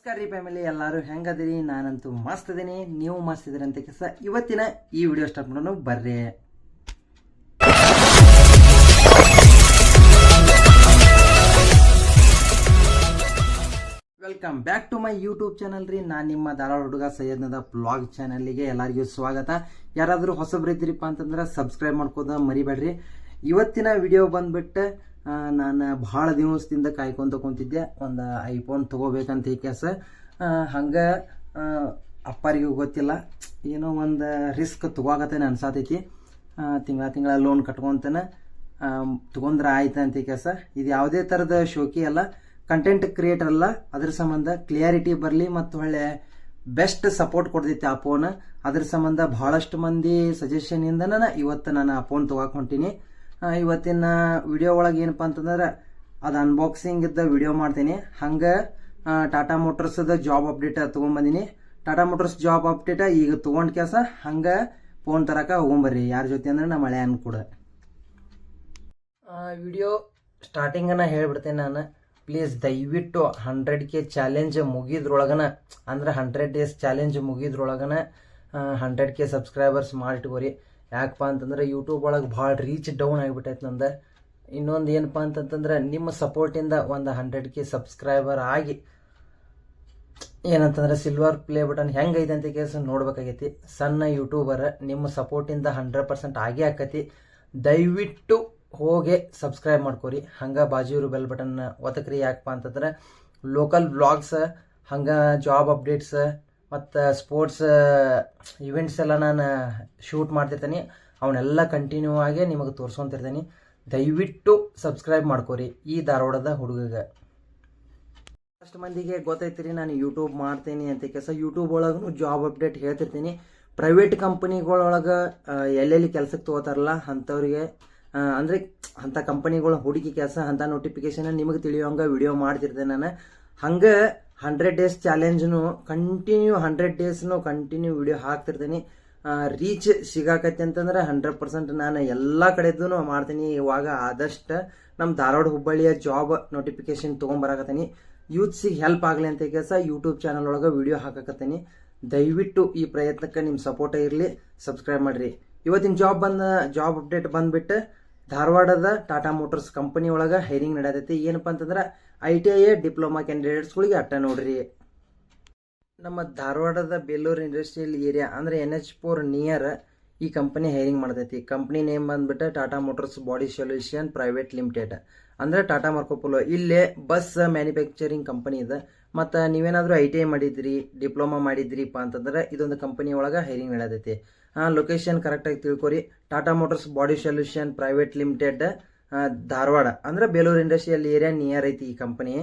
ನಮಸ್ಕಾರ ರೀ ಫ್ಯಾಮಿಲಿ, ಎಲ್ಲರೂ ಹೆಂಗದಿರಿ? ನಾನಂತೂ ಮಸ್ತ್ ಇದೀನಿ, ನೀವು ಮಸ್ತ್ ಇದೀರಿ ಅಂತ ಕೆಲಸ. ಇವತ್ತಿನ ಈ ವಿಡಿಯೋ ಸ್ಟಾರ್ಟ್ ಮಾಡೋಣ, ಬರ್ರಿ. Welcome back to my YouTube channel ರೀ. ನಾನು ನಿಮ್ಮ ಧಾರವಾಡ ಹುಡುಗ ಸೈಯದ್ನದ ಬ್ಲಾಗ್ ಚಾನಲ್ಗೆ ಎಲ್ಲರಿಗೂ ಸ್ವಾಗತ. ಯಾರಾದರೂ ಹೊಸಬ್ರು ಇದ್ದೀರಿಪ್ಪ ಅಂತಂದ್ರೆ ಸಬ್ಸ್ಕ್ರೈಬ್ ಮಾಡ್ಕೋದ ಮರಿಬೇಡ್ರಿ. ಇವತ್ತಿನ ವಿಡಿಯೋ ಬಂದ್ಬಿಟ್ಟು ನಾನು ಭಾಳ ದಿವಸದಿಂದ ಕಾಯ್ಕೊಂತ ಕುಂತಿದ್ದೆ ಒಂದು ಐಫೋನ್ ತೊಗೋಬೇಕಂತ ಈ ಕೆಲಸ. ಹಂಗೆ ಅಪ್ಪರಿಗೂ ಗೊತ್ತಿಲ್ಲ, ಏನೋ ಒಂದು ರಿಸ್ಕ್ ತೊಗೋಕತ್ತೇನೆ ಅನ್ಸಾತೈತಿ. ತಿಂಗಳ ಲೋನ್ ಕಟ್ಕೊತಾನೆ ತೊಗೊಂಡ್ರೆ ಆಯ್ತು ಅಂತ ಈ ಕೆಲಸ. ಇದು ಯಾವುದೇ ಥರದ ಶೋಕಿ ಅಲ್ಲ, ಕಂಟೆಂಟ್ ಕ್ರಿಯೇಟರ್ ಅಲ್ಲ. ಅದ್ರ ಸಂಬಂಧ ಕ್ಲಿಯಾರಿಟಿ ಬರಲಿ ಮತ್ತು ಒಳ್ಳೆ ಬೆಸ್ಟ್ ಸಪೋರ್ಟ್ ಕೊಡ್ತೈತಿ ಆ ಫೋನ್. ಅದ್ರ ಸಂಬಂಧ ಭಾಳಷ್ಟು ಮಂದಿ ಸಜೆಷನಿಂದ ಇವತ್ತು ನಾನು ಆ ಫೋನ್ ತೊಗೊಳಕ್ಕೆ ಹೊಂಟೀನಿ. ಇವತ್ತಿನ ವಿಡಿಯೋ ಒಳಗೆ ಏನಪ್ಪ ಅಂತಂದ್ರೆ ಅದು ಅನ್ಬಾಕ್ಸಿಂಗ್ ಇದ್ದ ವಿಡಿಯೋ ಮಾಡ್ತೀನಿ. ಹಂಗೆ ಟಾಟಾ ಮೋಟರ್ಸ್ದ ಜಾಬ್ ಅಪ್ಡೇಟ್ ತೊಗೊಂಬಂದಿನಿ. ಟಾಟಾ ಮೋಟರ್ಸ್ ಜಾಬ್ ಅಪ್ಡೇಟ್ ಈಗ ತೊಗೊಂಡು ಕೆಲಸ. ಹಂಗೆ ಫೋನ್ ತರಕ ಹೋಗ್ಬರ್ರಿ. ಯಾರ ಜೊತೆ ಅಂದ್ರೆ ನಮ್ಮ ಮಳೆ ಕೂಡ. ವಿಡಿಯೋ ಸ್ಟಾರ್ಟಿಂಗನ್ನ ಹೇಳ್ಬಿಡ್ತೇನೆ ನಾನು. ಪ್ಲೀಸ್ ದಯವಿಟ್ಟು 100K ಚಾಲೆಂಜ್ ಮುಗಿದ್ರೊಳಗನ, ಅಂದ್ರೆ 100 ಡೇಸ್ ಚಾಲೆಂಜ್ ಮುಗಿದ್ರೊಳಗನ 100K ಸಬ್ಸ್ಕ್ರೈಬರ್ಸ್ ಮಾಡಿಟ್ಕೋರಿ. ಯಾಕಪ್ಪ ಅಂತಂದ್ರೆ ಯೂಟ್ಯೂಬ್ ಒಳಗೆ ಭಾಳ ರೀಚ್ ಡೌನ್ ಆಗಿಬಿಟ್ಟೈತೆ ನಂದು. ಇನ್ನೊಂದು ಏನಪ್ಪ ಅಂತಂತಂದ್ರೆ ನಿಮ್ಮ ಸಪೋರ್ಟಿಂದ ಒಂದು 100K ಸಬ್ಸ್ಕ್ರೈಬರ್ ಆಗಿ ಏನಂತಂದ್ರೆ ಸಿಲ್ವರ್ ಪ್ಲೇ ಬಟನ್ ಹೆಂಗೈತೆ ಅಂತ ಕೇಸ್ ನೋಡ್ಬೇಕಾಗೈತಿ. ಸಣ್ಣ ಯೂಟ್ಯೂಬರ್ ನಿಮ್ಮ ಸಪೋರ್ಟಿಂದ 100% ಆಗೇ ಆಕತಿ. ದಯವಿಟ್ಟು ಹೋಗಿ ಸಬ್ಸ್ಕ್ರೈಬ್ ಮಾಡ್ಕೋರಿ. ಹಂಗೆ ಬಾಜೂರು ಬೆಲ್ ಬಟನ್ ಒತ್ತಕ್ರಿ. ಯಾಕಪ್ಪ ಅಂತಂದ್ರೆ ಲೋಕಲ್ ವ್ಲಾಗ್ಸ್, ಹಂಗೆ ಜಾಬ್ ಅಪ್ಡೇಟ್ಸ್ ಮತ್ತು ಸ್ಪೋರ್ಟ್ಸ್ ಇವೆಂಟ್ಸ್ ಎಲ್ಲ ನಾನು ಶೂಟ್ ಮಾಡ್ತಿರ್ತೀನಿ. ಅವನ್ನೆಲ್ಲ ಕಂಟಿನ್ಯೂ ಆಗಿ ನಿಮಗೆ ತೋರಿಸ್ಕೊಂತಿರ್ತೀನಿ. ದಯವಿಟ್ಟು ಸಬ್ಸ್ಕ್ರೈಬ್ ಮಾಡ್ಕೋರಿ ಈ ಧಾರವಾಡದ ಹುಡುಗಗೆ. ಅಷ್ಟು ಮಂದಿಗೆ ಗೊತ್ತೈತಿರಿ ನಾನು ಯೂಟ್ಯೂಬ್ ಮಾಡ್ತೀನಿ ಅಂತ ಕೆಲಸ. ಯೂಟ್ಯೂಬ್ ಒಳಗೂ ಜಾಬ್ ಅಪ್ಡೇಟ್ ಹೇಳ್ತಿರ್ತೀನಿ. ಪ್ರೈವೇಟ್ ಕಂಪನಿಗಳೊಳಗೆ ಎಲ್ಲೆಲ್ಲಿ ಕೆಲಸಕ್ಕೆ ತೊಗೋತಾರಲ್ಲ ಅಂಥವ್ರಿಗೆ, ಅಂದರೆ ಅಂಥ ಕಂಪನಿಗಳ ಹುಡುಕಿ ಕೆಲಸ, ಅಂಥ ನೋಟಿಫಿಕೇಶನ್ ನಿಮಗೆ ತಿಳಿಯೋಂಗೆ ವಿಡಿಯೋ ಮಾಡ್ತಿರ್ತೇನೆ ನಾನು. ಹಂಗೆ 100 ಡೇಸ್ ಚಾಲೆಂಜ್ನು ಕಂಟಿನ್ಯೂ 100 ಡೇಸ್ನು ಕಂಟಿನ್ಯೂ ವಿಡಿಯೋ ಹಾಕ್ತಿರ್ತೀನಿ. ರೀಚ್ ಸಿಗಾಕತ್ತೆ ಅಂತಂದ್ರೆ 100% ನಾನು ಎಲ್ಲ ಕಡೆದೂ ಮಾಡ್ತೀನಿ. ಇವಾಗ ಆದಷ್ಟು ನಮ್ಮ ಧಾರವಾಡ ಹುಬ್ಬಳ್ಳಿಯ ಜಾಬ್ ನೋಟಿಫಿಕೇಶನ್ ತೊಗೊಂಬರಾಕತ್ತೀನಿ. ಯೂತ್ಸಿಗೆ ಹೆಲ್ಪ್ ಆಗಲಿ ಅಂತ ಕೆಲಸ ಯೂಟ್ಯೂಬ್ ಚಾನಲ್ ಒಳಗೆ ವಿಡಿಯೋ ಹಾಕಕತ್ತೀನಿ. ದಯವಿಟ್ಟು ಈ ಪ್ರಯತ್ನಕ್ಕೆ ನಿಮ್ಮ ಸಪೋರ್ಟ್ ಇರಲಿ, ಸಬ್ಸ್ಕ್ರೈಬ್ ಮಾಡಿರಿ. ಇವತ್ತಿನ ಜಾಬ್ ಅಪ್ಡೇಟ್ ಬಂದ್ಬಿಟ್ಟು ಧಾರವಾಡದ ಟಾಟಾ ಮೋಟರ್ಸ್ ಕಂಪನಿ ಒಳಗೆ ಹೈರಿಂಗ್ ನಡೆಯತೈತಿ. ಏನಪ್ಪ ಅಂತಂದ್ರೆ ITI ಡಿಪ್ಲೊಮಾ ಕ್ಯಾಂಡಿಡೇಟ್ಸ್ಗಳಿಗೆ ಅಟ್ಟ ನೋಡ್ರಿ. ನಮ್ಮ ಧಾರವಾಡದ ಬೇಲೂರು ಇಂಡಸ್ಟ್ರಿಯಲ್ ಏರಿಯಾ ಅಂದರೆ NH4 ನಿಯರ್ ಈ ಕಂಪನಿ ಹೈರಿಂಗ್ ಮಾಡ್ತೈತಿ. ಕಂಪ್ನಿ ನೇಮ್ ಬಂದ್ಬಿಟ್ಟು Tata Motors body solution private limited, ಅಂದರೆ ಟಾಟಾ ಮಾರ್ಕೋಪೋಲೋ. ಇಲ್ಲೇ ಬಸ್ ಮ್ಯಾನುಫ್ಯಾಕ್ಚರಿಂಗ್ ಕಂಪನಿ ಇದೆ. ಮತ್ತು ನೀವೇನಾದರೂ ITI ಮಾಡಿದ್ರಿ, ಡಿಪ್ಲೊಮಾ ಮಾಡಿದ್ರಿಪ್ಪ ಅಂತಂದ್ರೆ ಇದೊಂದು ಕಂಪನಿ ಒಳಗೆ ಹೈರಿಂಗ್ ನಡೆಯತೈತಿ. ಲೊಕೇಶನ್ ಕರೆಕ್ಟಾಗಿ ತಿಳ್ಕೊರಿ. Tata Motors body solution private limited, Dharwad, ಅಂದ್ರೆ ಬೇಲೂರು ಇಂಡಸ್ಟ್ರಿಯಲ್ ಏರಿಯಾ ನಿಯರ್ ಐತಿ ಈ ಕಂಪನಿ.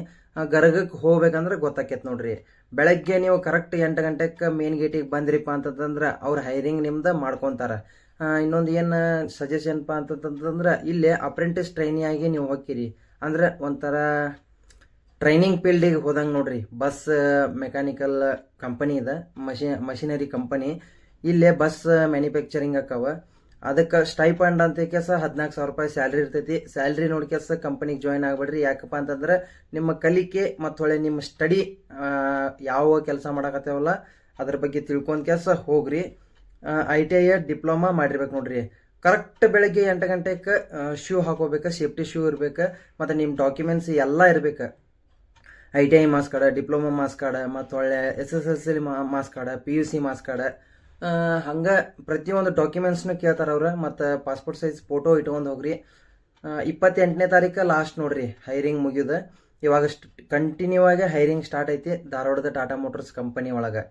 ಗರಗಕ್ಕೆ ಹೋಗ್ಬೇಕಂದ್ರೆ ಗೊತ್ತಾಕೈತೆ ನೋಡ್ರಿ. ಬೆಳಗ್ಗೆ ನೀವು ಕರೆಕ್ಟ್ 8 ಗಂಟೆಗೆ ಮೇನ್ ಗೇಟಿಗೆ ಬಂದ್ರಿಪ್ಪ ಅಂತಂದ್ರೆ ಅವ್ರು ಹೈರಿಂಗ್ ನಿಮ್ದು ಮಾಡ್ಕೊತಾರೆ. ಇನ್ನೊಂದು ಏನು ಸಜೆಷನ್ಪ ಅಂತಂತಂದ್ರೆ ಇಲ್ಲೇ ಅಪ್ರೆಂಟಿಸ್ ಟ್ರೈನಿ ಆಗಿ ನೀವು ಹೋಗ್ತೀರಿ ಅಂದ್ರೆ ಒಂಥರ ಟ್ರೈನಿಂಗ್ ಫೀಲ್ಡಿಗೆ ಹೋದಂಗೆ ನೋಡ್ರಿ. ಬಸ್ ಮೆಕ್ಯಾನಿಕಲ್ ಕಂಪನಿ ಇದೆ, ಮಷಿನರಿ ಕಂಪನಿ. ಇಲ್ಲೇ ಬಸ್ ಮ್ಯಾನುಫ್ಯಾಕ್ಚರಿಂಗ್ ಅಕ್ಕವ. ಅದಕ್ಕೆ ಸ್ಟೈಪಂಡ್ ಅಂತ ಕೆಲಸ 14,000 ರೂಪಾಯಿ ಸ್ಯಾಲ್ರಿ ಇರ್ತೈತಿ. ಸ್ಯಾಲ್ರಿ ನೋಡಿ ಕೆಲಸ ಕಂಪನಿಗೆ ಜಾಯ್ನ್ ಆಗ್ಬೇಡ್ರಿ. ಯಾಕಪ್ಪ ಅಂತಂದ್ರೆ ನಿಮ್ಮ ಕಲಿಕೆ ಮತ್ತು ಹೊಳೆ ನಿಮ್ಮ ಸ್ಟಡಿ ಯಾವ ಕೆಲಸ ಮಾಡಕತ್ತೇವಲ್ಲ ಅದ್ರ ಬಗ್ಗೆ ತಿಳ್ಕೊಂಡ್ ಕೆಲಸ ಹೋಗ್ರಿ. ITI ಡಿಪ್ಲೊಮಾ ಮಾಡಿರ್ಬೇಕು ನೋಡ್ರಿ. ಕರೆಕ್ಟ್ ಬೆಳಗ್ಗೆ 8 ಗಂಟೆಗೆ ಶೂ ಹಾಕೋಬೇಕು, ಸೇಫ್ಟಿ ಶೂ ಇರ್ಬೇಕು, ಮತ್ತು ನಿಮ್ಮ ಡಾಕ್ಯುಮೆಂಟ್ಸ್ ಎಲ್ಲ ಇರ್ಬೇಕು. ITI marks card, diploma marks card, ಮತ್ತು ಒಳ್ಳೆ SSLC marks card, PUC marks card, ಹಂಗೆ ಪ್ರತಿಯೊಂದು ಡಾಕ್ಯುಮೆಂಟ್ಸ್ನು ಕೇಳ್ತಾರೆ ಅವ್ರು. ಮತ್ತು ಪಾಸ್ಪೋರ್ಟ್ ಸೈಜ್ ಫೋಟೋ ಇಟ್ಕೊಂಡು ಹೋಗ್ರಿ. 28ನೇ ತಾರೀಕು ಲಾಸ್ಟ್ ನೋಡ್ರಿ ಹೈರಿಂಗ್ ಮುಗಿಯೋದು. ಇವಾಗ ಕಂಟಿನ್ಯೂ ಆಗಿ ಹೈರಿಂಗ್ ಸ್ಟಾರ್ಟ್ ಐತಿ ಧಾರವಾಡದ ಟಾಟಾ ಮೋಟರ್ಸ್ ಕಂಪನಿ ಒಳಗೆ.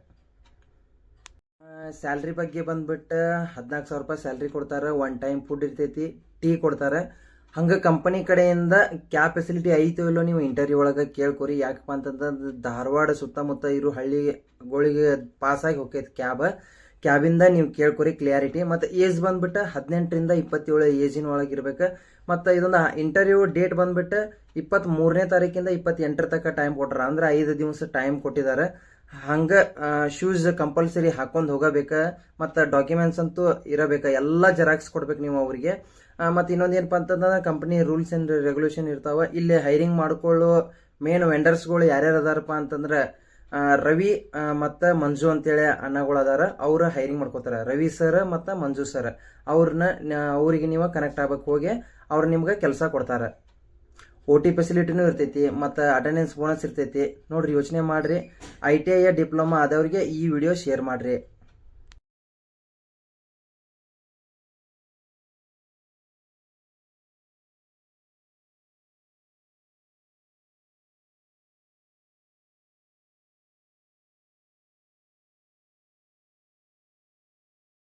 ಸ್ಯಾಲ್ರಿ ಬಗ್ಗೆ ಬಂದ್ಬಿಟ್ಟು 14,000 ರೂಪಾಯಿ ಸ್ಯಾಲ್ರಿ ಕೊಡ್ತಾರೆ. 1 ಟೈಮ್ ಫುಡ್ ಇರ್ತೈತಿ, ಟೀ ಕೊಡ್ತಾರೆ. ಹಂಗೆ ಕಂಪನಿ ಕಡೆಯಿಂದ ಕ್ಯಾಬ್ ಫೆಸಿಲಿಟಿ ಐತೋ ಇಲ್ಲೋ ನೀವು ಇಂಟರ್ವ್ಯೂ ಒಳಗೆ ಕೇಳ್ಕೊರಿ. ಯಾಕಪ್ಪ ಅಂತಂದ್ರೆ ಧಾರವಾಡ ಸುತ್ತಮುತ್ತ ಇರೋ ಹಳ್ಳಿಗಳಿಗೆ ಪಾಸಾಗಿ ಹೋಗ್ತೈತಿ ಕ್ಯಾಬಿಂದ ನೀವು ಕೇಳ್ಕೊರಿ ಕ್ಲಿಯಾರಿಟಿ. ಮತ್ತು ಏಜ್ ಬಂದ್ಬಿಟ್ಟು 18ರಿಂದ 27 ಏಜಿನ ಒಳಗೆ ಇರ್ಬೇಕು. ಮತ್ತು ಇದೊಂದು ಇಂಟರ್ವ್ಯೂ ಡೇಟ್ ಬಂದ್ಬಿಟ್ಟು 23ನೇ ತಾರೀಕಿಂದ 28 ತನಕ ಟೈಮ್ ಕೊಟ್ಟಾರ, ಅಂದ್ರೆ 5 ದಿವಸ ಟೈಮ್ ಕೊಟ್ಟಿದ್ದಾರೆ. ಹಂಗೆ ಶೂಸ್ ಕಂಪಲ್ಸರಿ ಹಾಕೊಂಡು ಹೋಗಬೇಕು. ಮತ್ತು ಡಾಕ್ಯುಮೆಂಟ್ಸ್ ಅಂತೂ ಇರಬೇಕು, ಎಲ್ಲ ಜೆರಾಕ್ಸ್ ಕೊಡ್ಬೇಕು ನೀವು ಅವರಿಗೆ. ಮತ್ತು ಇನ್ನೊಂದು ಏನಪ್ಪ ಅಂತಂದ್ರೆ ಕಂಪನಿ ರೂಲ್ಸ್ ಆ್ಯಂಡ್ ರೆಗ್ಯುಲೇಷನ್ ಇರ್ತಾವೆ. ಇಲ್ಲಿ ಹೈರಿಂಗ್ ಮಾಡ್ಕೊಳ್ಳೋ ಮೇನ್ ವೆಂಡರ್ಸ್ಗಳು ಯಾರ್ಯಾರು ಅದಾರಪ್ಪ ಅಂತಂದ್ರೆ ರವಿ ಮತ್ತು ಮಂಜು ಅಂತೇಳಿ ಅಣ್ಣಗಳು ಅದಾರ, ಅವ್ರ ಹೈರಿಂಗ್ ಮಾಡ್ಕೋತಾರ. ರವಿ ಸರ್ ಮತ್ತು ಮಂಜು ಸರ್ ಅವ್ರಿಗೆ ನೀವು ಕನೆಕ್ಟ್ ಆಗ್ಬೇಕು, ಹೋಗಿ ಅವ್ರು ನಿಮ್ಗೆ ಕೆಲಸ ಕೊಡ್ತಾರೆ. OT ಫೆಸಿಲಿಟಿನೂ ಇರ್ತೈತಿ ಮತ್ತು ಅಟೆಂಡೆನ್ಸ್ ಬೋನಸ್ ಇರ್ತೈತಿ. ನೋಡ್ರಿ, ಯೋಚನೆ ಮಾಡ್ರಿ. ITI ಡಿಪ್ಲೊಮಾ ಆದವ್ರಿಗೆ ಈ ವಿಡಿಯೋ ಶೇರ್ ಮಾಡ್ರಿ.